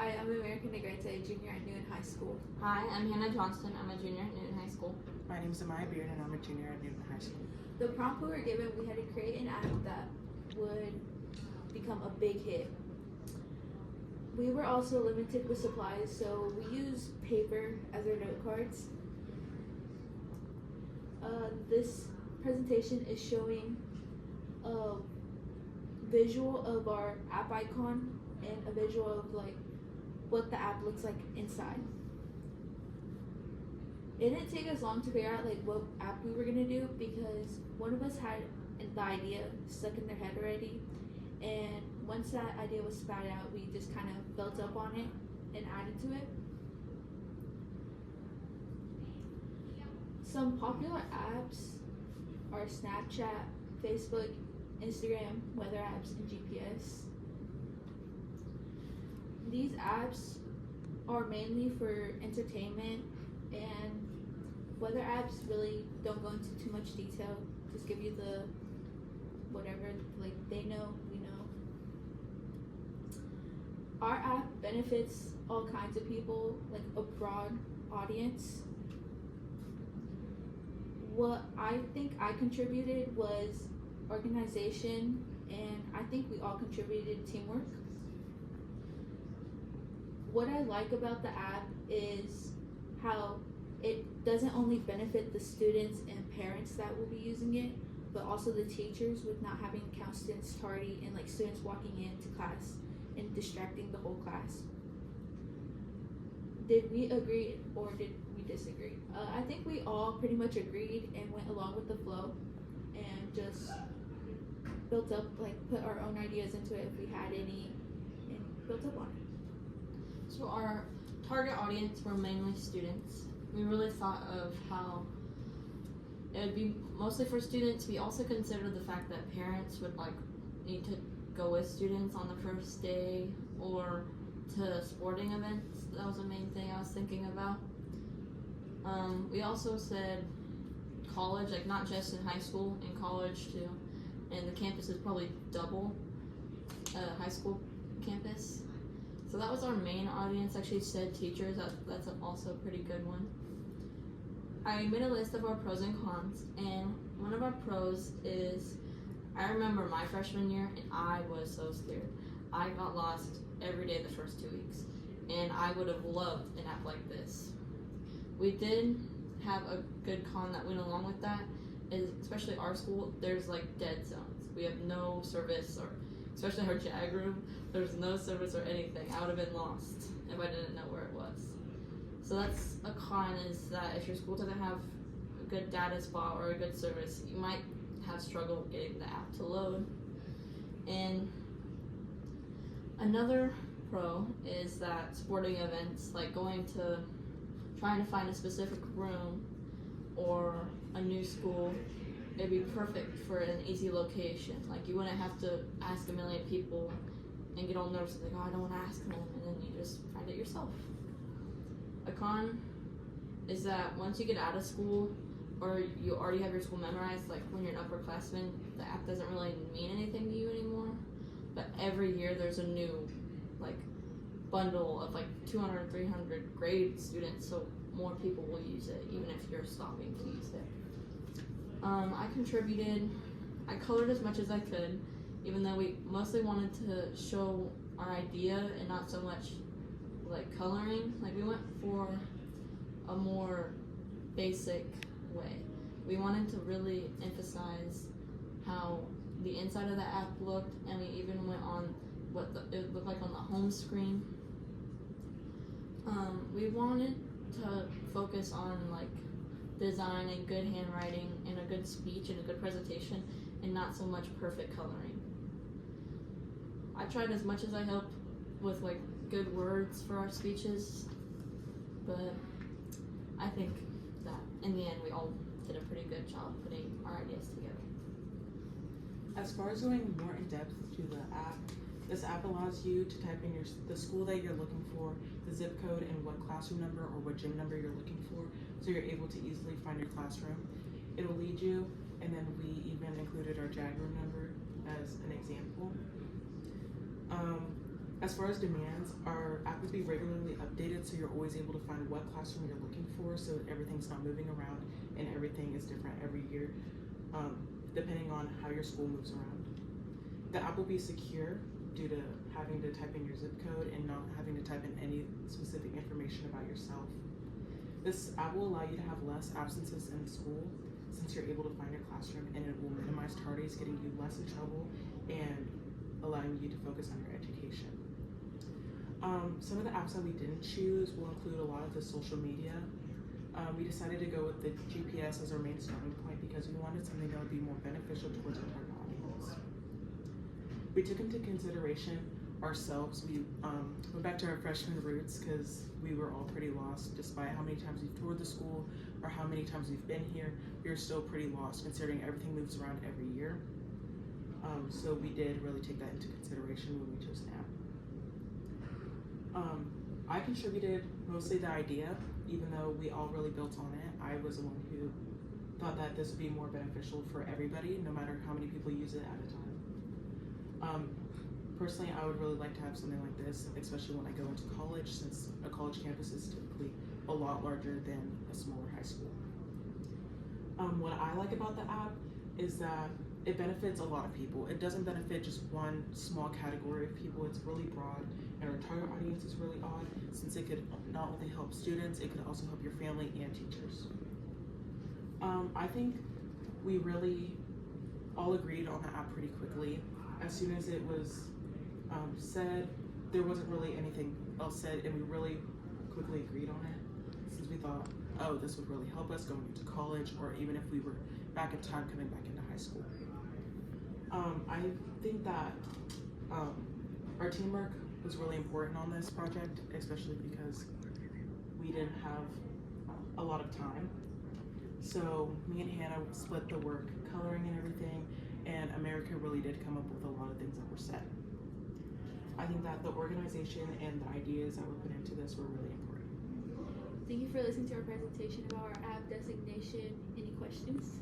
Hi, I'm American Negrete, junior at Newton High School. Hi, I'm Hannah Johnston. I'm a junior at Newton High School. My name is Amiyah and I'm a junior at Newton High School. The prompt we were given, we had to create an app that would become a big hit. We were also limited with supplies, so we used paper as our note cards. This presentation is showing a visual of our app icon and a visual of like what the app looks like inside. It didn't take us long to figure out like what app we were gonna do because one of us had the idea stuck in their head already, and once that idea was spat out, we just kind of built up on it and added to it. Some popular apps are Snapchat, Facebook, Instagram, weather apps, and GPS. These apps are mainly for entertainment, and weather apps really don't go into too much detail, just give you the whatever, like they know, we know. Our app benefits all kinds of people, like a broad audience. What I think I contributed was organization, and I think we all contributed teamwork. What I like about the app is how it doesn't only benefit the students and parents that will be using it, but also the teachers with not having to count students tardy and like students walking into class and distracting the whole class. Did we agree or did we disagree? I think we all pretty much agreed and went along with the flow and just built up, like put our own ideas into it if we had any and built up on it. So our target audience were mainly students. We really thought of how it would be mostly for students. We also considered the fact that parents would like need to go with students on the first day or to sporting events. That was the main thing I was thinking about. We also said college, like not just in high school, in college too. And the campus is probably double high school campus. So that was our main audience. Actually said teachers, that's also a pretty good one. I made a list of our pros and cons, and one of our pros is, I remember my freshman year and I was so scared. I got lost every day the first 2 weeks, and I would have loved an app like this. We did have a good con that went along with that, is especially our school, there's like dead zones. We have no service, or especially our JAG room, there's no service or anything. I would have been lost if I didn't know where it was. So that's a con, is that if your school doesn't have a good data spot or a good service, you might have struggle getting the app to load. And another pro is that sporting events, like trying to find a specific room or a new school, it'd be perfect for an easy location. Like you wouldn't have to ask a million people and get all nervous like, oh, I don't want to ask them, and then you just find it yourself. A con is that once you get out of school or you already have your school memorized, like when you're an upperclassman, the app doesn't really mean anything to you anymore. But every year there's a new like bundle of like 200, 300 grade students, so more people will use it even if you're stopping to use it. I colored as much as I could, even though we mostly wanted to show our idea and not so much like coloring. Like we went for a more basic way. We wanted to really emphasize how the inside of the app looked, and we even went on what it looked like on the home screen. We wanted to focus on like design and good handwriting and a good speech and a good presentation, and not so much perfect coloring. I tried as much as I helped with like good words for our speeches, but I think that in the end we all did a pretty good job putting our ideas together. As far as going more in depth to the app, this app allows you to type in the school that you're looking for, the zip code, and what classroom number or what gym number you're looking for, so you're able to easily find your classroom. It'll lead you, and then we even included our JAG room number as an example. As far as demands, our app would be be regularly updated so you're always able to find what classroom you're looking for, so everything's not moving around and everything is different every year, depending on how your school moves around. The app will be secure due to having to type in your zip code and not having to type in any specific information about yourself. This app will allow you to have less absences in school since you're able to find your classroom, and it will minimize tardies, getting you less in trouble and allowing you to focus on your education. Some of the apps that we didn't choose will include a lot of the social media. We decided to go with the GPS as our main starting point because we wanted something that would be more beneficial towards our target audience. We took into consideration ourselves. We went back to our freshman roots because we were all pretty lost. Despite how many times we've toured the school or how many times we've been here, we are still pretty lost considering everything moves around every year. So we did really take that into consideration when we chose an app. I contributed mostly the idea, even though we all really built on it. I was the one who thought that this would be more beneficial for everybody, no matter how many people use it at a time. Personally, I would really like to have something like this, especially when I go into college, since a college campus is typically a lot larger than a smaller high school. What I like about the app is that it benefits a lot of people. It doesn't benefit just one small category of people. It's really broad, and our target audience is really odd, since it could not only help students, it could also help your family and teachers. I think we really all agreed on the app pretty quickly. As soon as it was said, there wasn't really anything else said, and we really quickly agreed on it, since we thought, oh, this would really help us going into college, or even if we were back in time coming back into high school. I think that our teamwork was really important on this project, especially because we didn't have a lot of time. So me and Hannah split the work, coloring and everything, and America really did come up with a lot of things that were said. I think that the organization and the ideas that were put into this were really important. Thank you for listening to our presentation about our app designation. Any questions?